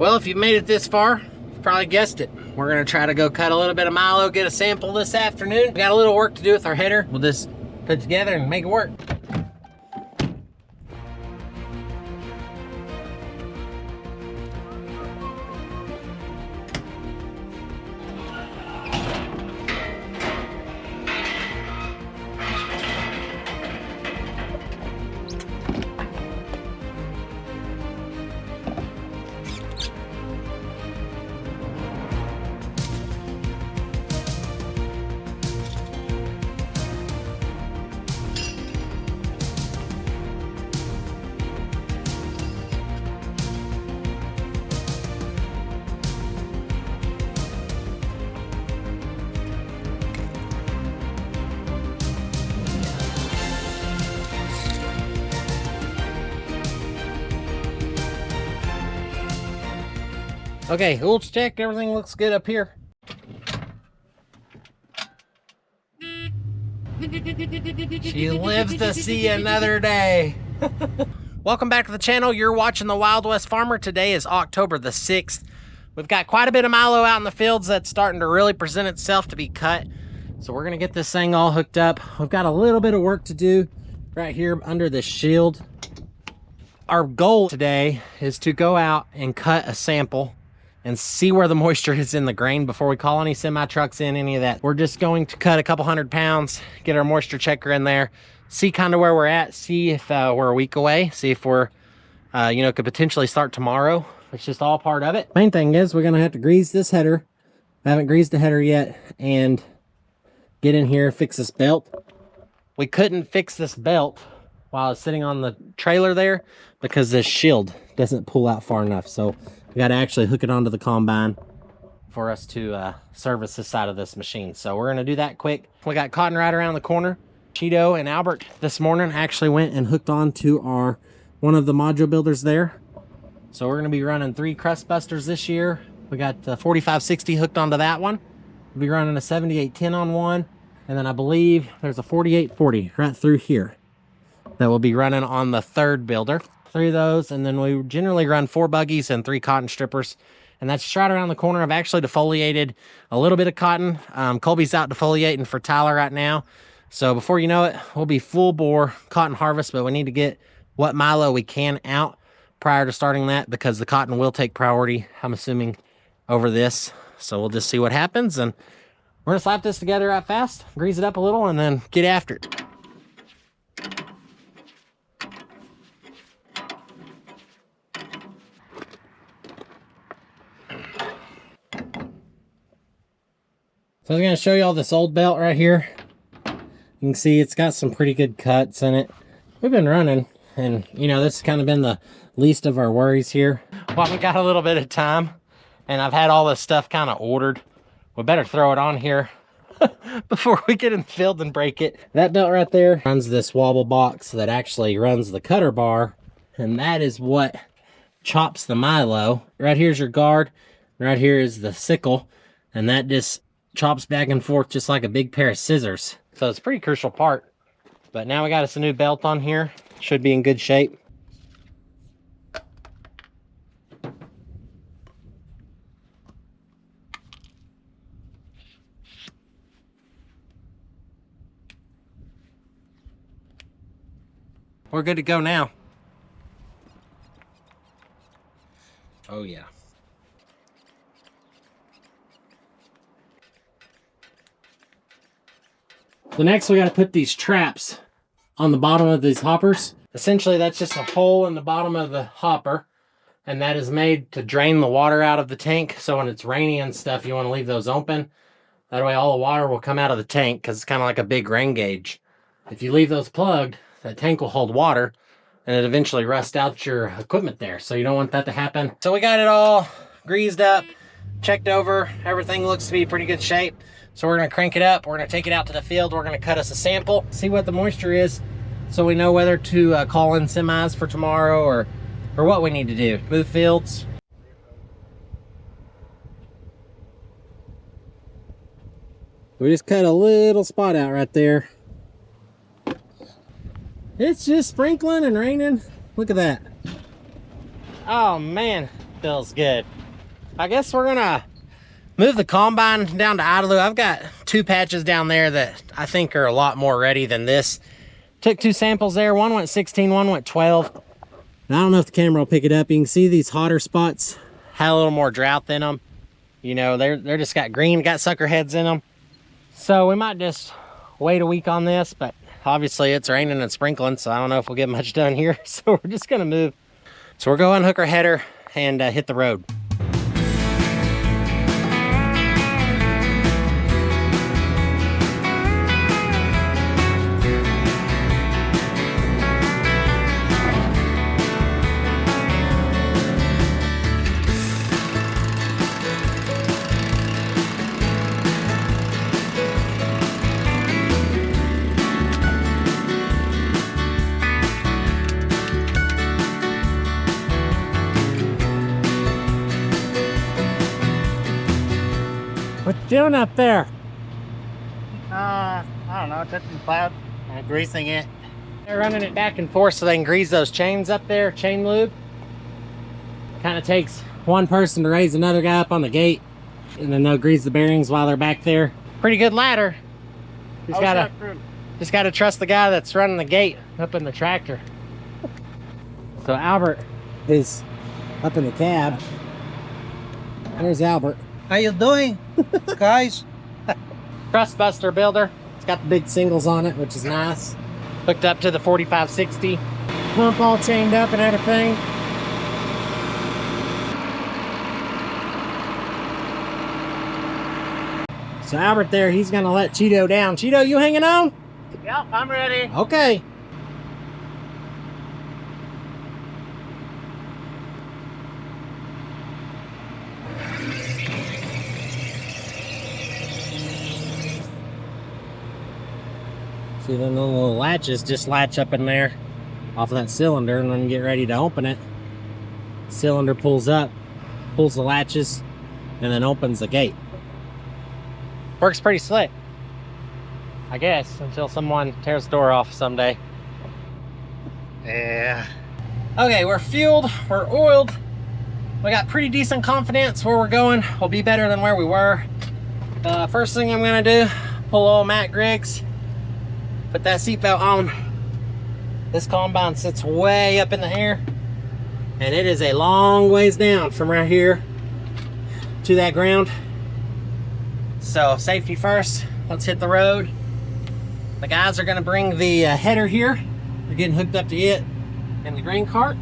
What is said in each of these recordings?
Well, if you've made it this far, you've probably guessed it. We're gonna try to go cut a little bit of Milo, get a sample this afternoon. We got a little work to do with our header. We'll just put it together and make it work. Okay, oil's checked, everything looks good up here. She lives to see another day. Welcome back to the channel. You're watching the Wild West Farmer. Today is October the 6th. We've got quite a bit of Milo out in the fields that's starting to really present itself to be cut. So we're gonna get this thing all hooked up. We've got a little bit of work to do right here under this shield. Our goal today is to go out and cut a sample and see where the moisture is in the grain before we call any semi trucks in, any of that. We're just going to cut a couple 100 pounds, get our moisture checker in there, see kind of where we're at, see if we're a week away, see if we're, could potentially start tomorrow. It's just all part of it. Main thing is we're gonna have to grease this header. I haven't greased the header yet, and get in here, fix this belt. We couldn't fix this belt while it's sitting on the trailer there because this shield doesn't pull out far enough. So we got to actually hook it onto the combine for us to service this side of this machine. So we're going to do that quick. We got cotton right around the corner. Cheeto and Albert this morning actually went and hooked on to one of the module builders there. So we're going to be running 3 crust busters this year. We got the 4560 hooked onto that one. We'll be running a 7810 on one. And then I believe there's a 4840 right through here that will be running on the 3rd builder. 3 of those, and then we generally run 4 buggies and 3 cotton strippers, and that's right around the corner. I've actually defoliated a little bit of cotton. Colby's out defoliating for Tyler right now, so before you know it, we'll be full bore cotton harvest, but we need to get what Milo we can out prior to starting that, because the cotton will take priority, I'm assuming, over this. So we'll just see what happens, and we're gonna slap this together right fast, grease it up a little, and then get after it. So I was going to show you all this old belt right here. You can see it's got some pretty good cuts in it. We've been running, and this has kind of been the least of our worries here. Well, we got a little bit of time, and I've had all this stuff kind of ordered. We better throw it on here before we get in the field and break it. That belt right there runs this wobble box that actually runs the cutter bar, and that is what chops the Milo. Right here's your guard, right here is the sickle, and that just chops back and forth just like a big pair of scissors. So it's a pretty crucial part. But now we got us a new belt on here. Should be in good shape. We're good to go now. Oh yeah. So next we got to put these traps on the bottom of these hoppers. Essentially that's just a hole in the bottom of the hopper, and that is made to drain the water out of the tank. So when it's rainy and stuff, you want to leave those open. That way all the water will come out of the tank, because it's kind of like a big rain gauge. If you leave those plugged, that tank will hold water, and it eventually rusts out your equipment there. So you don't want that to happen. So we got it all greased up, checked over. Everything looks to be pretty good shape. So we're going to crank it up. We're going to take it out to the field. We're going to cut us a sample, see what the moisture is, so we know whether to call in semis for tomorrow or what we need to do. Move fields. We just cut a little spot out right there. It's just sprinkling and raining. Look at that. Oh man, Feels good. I guess we're gonna move the combine down to idle. I've got 2 patches down there that I think are a lot more ready than this. Took 2 samples there. One went 16, one went 12. And I don't know if the camera will pick it up. You can see these hotter spots had a little more drought in them. You know, they're just got green, got sucker heads in them. So we might just wait a week on this, but obviously it's raining and sprinkling, so I don't know if we'll get much done here. So we're just gonna move. So we're going hook our header and hit the road. What you doing up there? I don't know, touching the cloud, greasing it. They're running it back and forth so they can grease those chains up there, chain lube. Kind of takes one person to raise another guy up on the gate, and then they'll grease the bearings while they're back there. Pretty good ladder. Just gotta trust the guy that's running the gate up in the tractor. So Albert is up in the cab. There's Albert. How you doing, guys? Crust buster builder. It's got the big singles on it, which is nice. Hooked up to the 4560. Pump all chained up and everything. So Albert there, he's gonna let Cheeto down. Cheeto, you hanging on? Yep, I'm ready. Okay. See, then the little latches just latch up in there off of that cylinder, and when you get ready to open it, cylinder pulls up, pulls the latches, and then opens the gate. Works pretty slick, I guess, until someone tears the door off someday. Yeah. Okay, we're fueled, we're oiled, we got pretty decent confidence where we're going. We'll be better than where we were. First thing I'm gonna do, pull old Matt Griggs, put that seatbelt on. This combine sits way up in the air, and it is a long ways down from right here to that ground. So safety first, let's hit the road. The guys are gonna bring the header here. They're getting hooked up to it in the grain cart.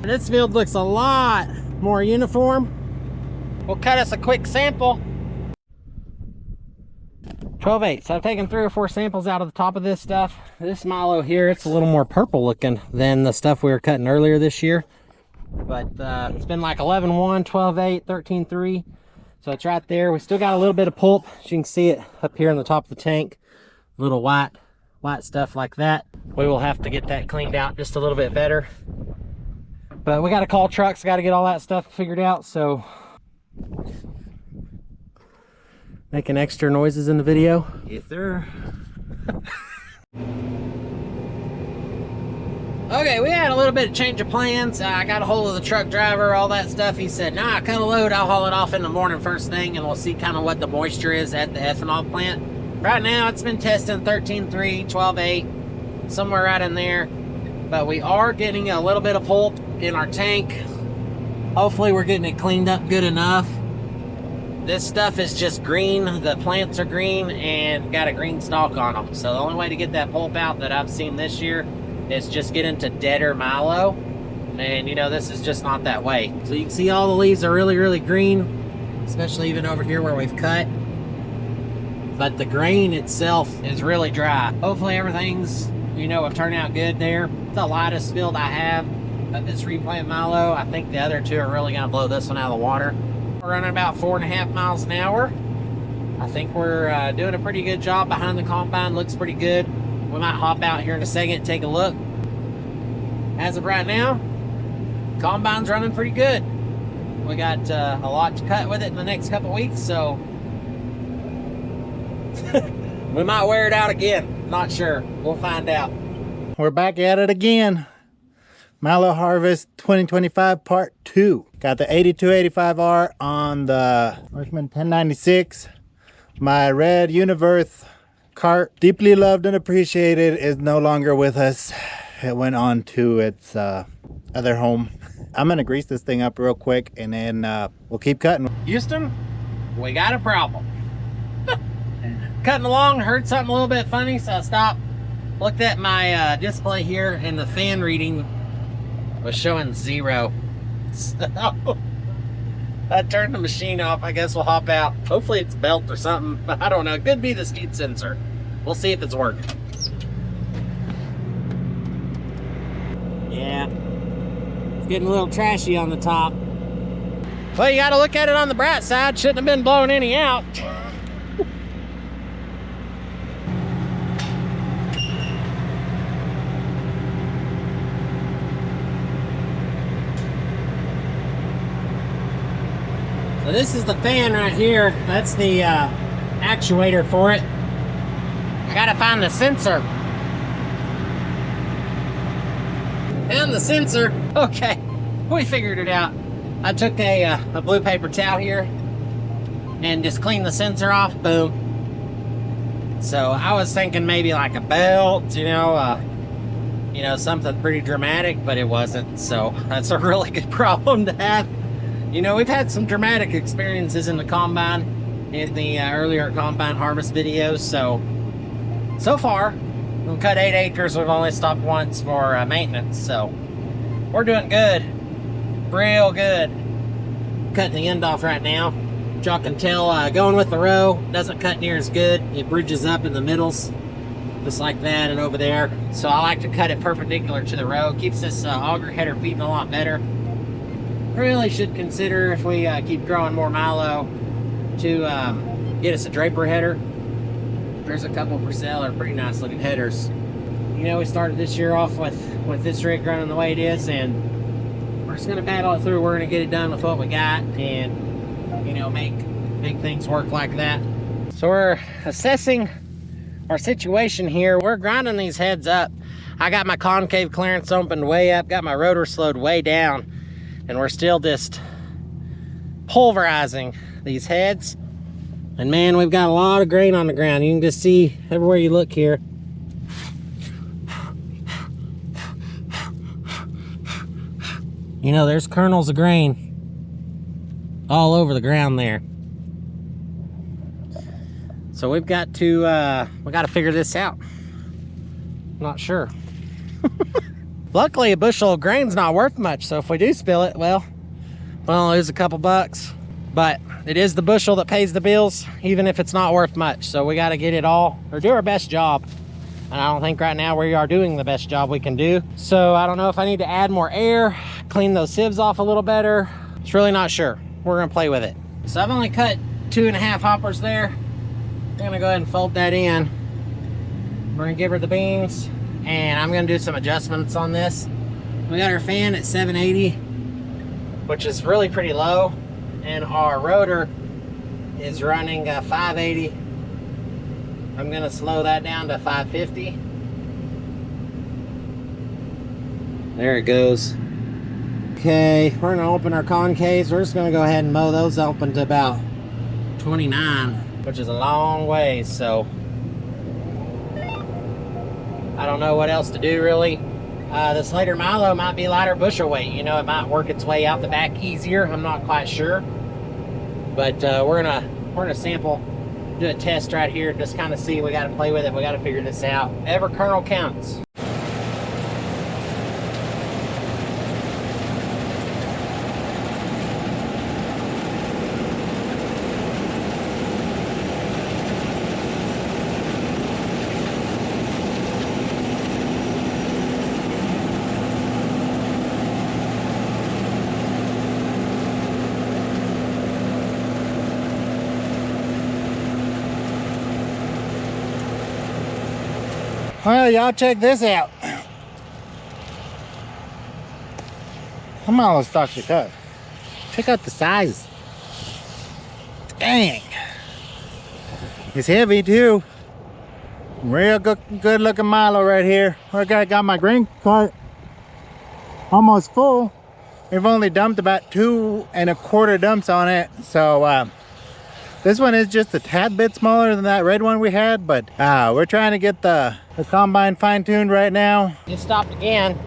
And this field looks a lot more uniform. We'll cut us a quick sample. 12/8. So I've taken 3 or 4 samples out of the top of this stuff. This Milo here, it's a little more purple looking than the stuff we were cutting earlier this year. But it's been like 11/1, 12/8, 13/3. So it's right there. We still got a little bit of pulp. As you can see it up here in the top of the tank. Little white stuff like that. We will have to get that cleaned out just a little bit better. But we got to call trucks, got to get all that stuff figured out. So making extra noises in the video. Yes, sir. Okay, we had a little bit of change of plans. I got a hold of the truck driver, all that stuff. He said, nah, cut a load, I'll haul it off in the morning first thing, and we'll see kind of what the moisture is at the ethanol plant. Right now, it's been testing 13/3, 12/8, somewhere right in there. But we are getting a little bit of pulp in our tank. Hopefully, we're getting it cleaned up good enough. This stuff is just green. The plants are green and got a green stalk on them. So the only way to get that pulp out that I've seen this year is just get into deader Milo. And you know, this is just not that way. So you can see all the leaves are really, really green, especially even over here where we've cut. But the grain itself is really dry. Hopefully everything's, you know, will turn out good there. The lightest field I have of this replant Milo. I think the other 2 are really gonna blow this one out of the water. We're running about 4.5 miles an hour. I think we're doing a pretty good job behind the combine. Looks pretty good. We might hop out here in a second and take a look. As of right now, combine's running pretty good. We got a lot to cut with it in the next couple weeks, so we might wear it out again. Not sure. We'll find out. We're back at it again. Milo Harvest 2025 Part 2. Got the 8285R on the Workman 1096. My red Universe cart, deeply loved and appreciated, is no longer with us. It went on to its other home. I'm gonna grease this thing up real quick and then we'll keep cutting. Houston, we got a problem. Cutting along, heard something a little bit funny, so I stopped, looked at my display here, and the fan reading was showing 0. So I turned the machine off. I guess we'll hop out. Hopefully it's belt or something, but I don't know. It could be the speed sensor. We'll see if it's working. Yeah, it's getting a little trashy on the top. Well, you gotta look at it on the bright side. Shouldn't have been blowing any out. So this is the fan right here. That's the actuator for it. I gotta find the sensor. Found the sensor. Okay, we figured it out. I took a blue paper towel here and just cleaned the sensor off. Boom. So I was thinking maybe like a belt, you know, something pretty dramatic, but it wasn't. So that's a really good problem to have. You know, we've had some dramatic experiences in the combine, in the earlier combine harvest videos. So far, we've cut 8 acres. We've only stopped once for maintenance. So we're doing good, real good. Cutting the end off right now. Y'all can tell going with the row doesn't cut near as good. It bridges up in the middles, just like that and over there. So I like to cut it perpendicular to the row. Keeps this auger header feeding a lot better. Really should consider, if we keep growing more Milo, to get us a draper header. There's a couple for sale. They're pretty nice looking headers. You know, we started this year off with this rig running the way it is, and we're just gonna battle it through. We're gonna get it done with what we got, and you know, make things work like that. So we're assessing our situation here. We're grinding these heads up. I got my concave clearance opened way up, got my rotor slowed way down, and we're still just pulverizing these heads. And man, we've got a lot of grain on the ground. You can just see everywhere you look here. You know, there's kernels of grain all over the ground there. So we've got to figure this out. Not sure. Luckily, a bushel of grain's not worth much, so if we do spill it, well, we'll lose a couple bucks. But it is the bushel that pays the bills, even if it's not worth much. So we got to get it all, or do our best job. And I don't think right now we are doing the best job we can do. So I don't know if I need to add more air, clean those sieves off a little better. It's really not sure. We're gonna play with it. So I've only cut 2.5 hoppers there. I'm gonna go ahead and fold that in. We're gonna give her the beans, and I'm gonna do some adjustments on this. We got our fan at 780, which is really pretty low, and our rotor is running 580. I'm gonna slow that down to 550. There it goes. Okay, we're gonna open our concaves. We're just gonna go ahead and mow those open to about 29, which is a long way, so I don't know what else to do really. This later Milo might be lighter bushel weight. You know, it might work its way out the back easier. I'm not quite sure, but we're gonna sample, do a test right here, just kind of see. We got to play with it. We got to figure this out. Every kernel counts. Well, y'all check this out. I'm almost stuck to cut. Check out the size. Dang. It's heavy too. Real good looking Milo right here. I got my grain cart almost full. We've only dumped about 2 1/4 dumps on it. So this one is just a tad bit smaller than that red one we had, but we're trying to get the combine fine-tuned right now. It stopped again.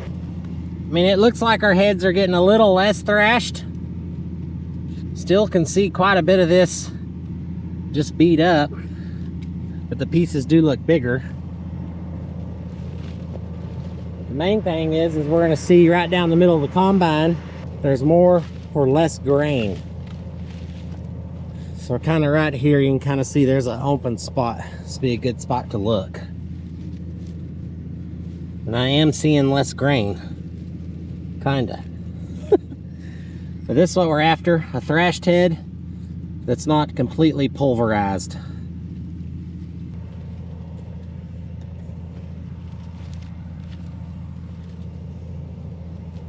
I mean, it looks like our heads are getting a little less thrashed. Still can see quite a bit of this just beat up, but the pieces do look bigger. The main thing is we're gonna see right down the middle of the combine, there's more or less grain. So kind of right here, you can kind of see there's an open spot. This would be a good spot to look. And I am seeing less grain. Kinda. But this is what we're after, a thrashed head that's not completely pulverized.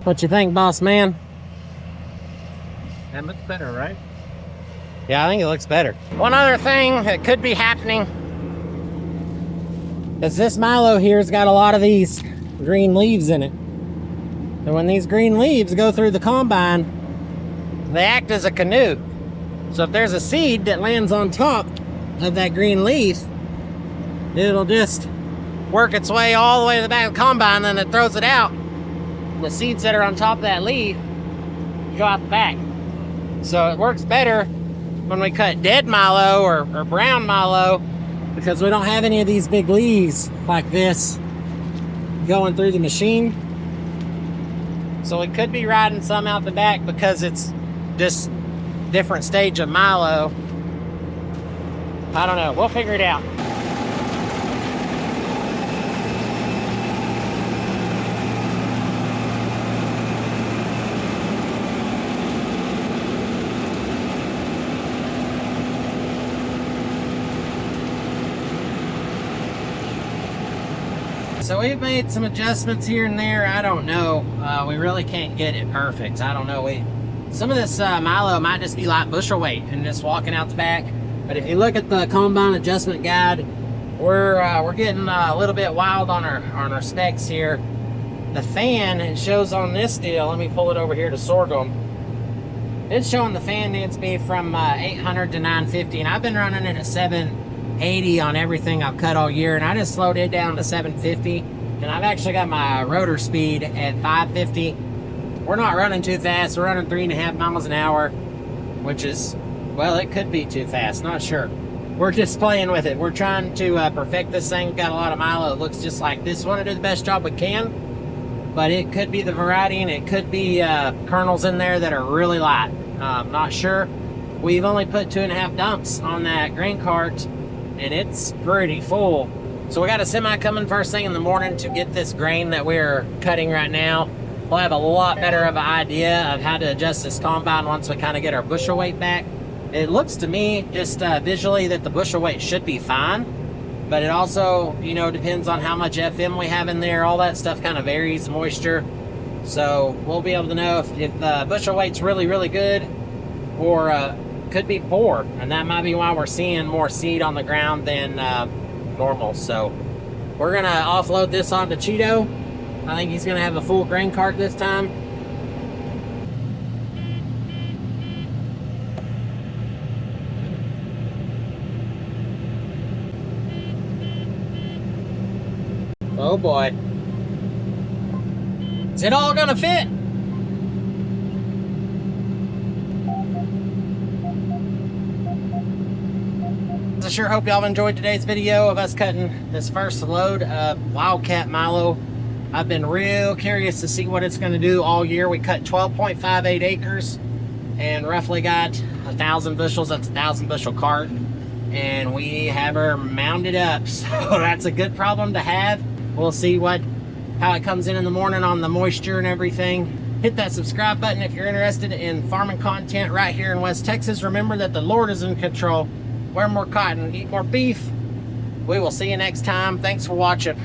What you think, boss man? That looks better, right? Yeah, I think it looks better. One other thing that could be happening is this Milo here's got a lot of these green leaves in it. And when these green leaves go through the combine, they act as a canoe. So if there's a seed that lands on top of that green leaf, it'll just work its way all the way to the back of the combine, and then it throws it out. And the seeds that are on top of that leaf go out the back. So it works better when we cut dead Milo or brown Milo, because we don't have any of these big leaves like this going through the machine. So we could be riding some out the back because it's just different stage of Milo. I don't know, we'll figure it out. So we've made some adjustments here and there. I don't know. We really can't get it perfect. I don't know. Some of this Milo might just be like bushel weight and just walking out the back. But if you look at the combine adjustment guide, we're getting a little bit wild on our specs here. The fan, it shows on this deal. Let me pull it over here to sorghum. It's showing the fan needs to be from 800 to 950, and I've been running it at 780 on everything I've cut all year, and I just slowed it down to 750, and I've actually got my rotor speed at 550. We're not running too fast. We're running 3.5 miles an hour, which is, well, it could be too fast, not sure. We're just playing with it. We're trying to perfect this thing. Got a lot of Milo that looks just like this. Want to do the best job we can, but it could be the variety, and it could be kernels in there that are really light. Not sure. We've only put 2.5 dumps on that grain cart, and it's pretty full. So we got a semi coming first thing in the morning to get this grain that we're cutting right now. We'll have a lot better of an idea of how to adjust this combine once we kind of get our bushel weight back. It looks to me, just visually, that the bushel weight should be fine, but it also, you know, depends on how much FM we have in there. All that stuff kind of varies, moisture. So we'll be able to know if the bushel weight's really, really good, or could be poor, and that might be why we're seeing more seed on the ground than normal. So we're gonna offload this onto Cheeto. I think he's gonna have a full grain cart this time. Oh boy. Is it all gonna fit? I sure hope y'all enjoyed today's video of us cutting this first load of Wildcat Milo. I've been real curious to see what it's going to do all year. We cut 12.58 acres and roughly got 1,000 bushels. That's a 1,000 bushel cart, and we have her mounded up, so that's a good problem to have. We'll see how it comes in the morning on the moisture and everything. Hit that subscribe button if you're interested in farming content right here in West Texas. Remember that the Lord is in control. Wear more cotton, eat more beef. We will see you next time. Thanks for watching.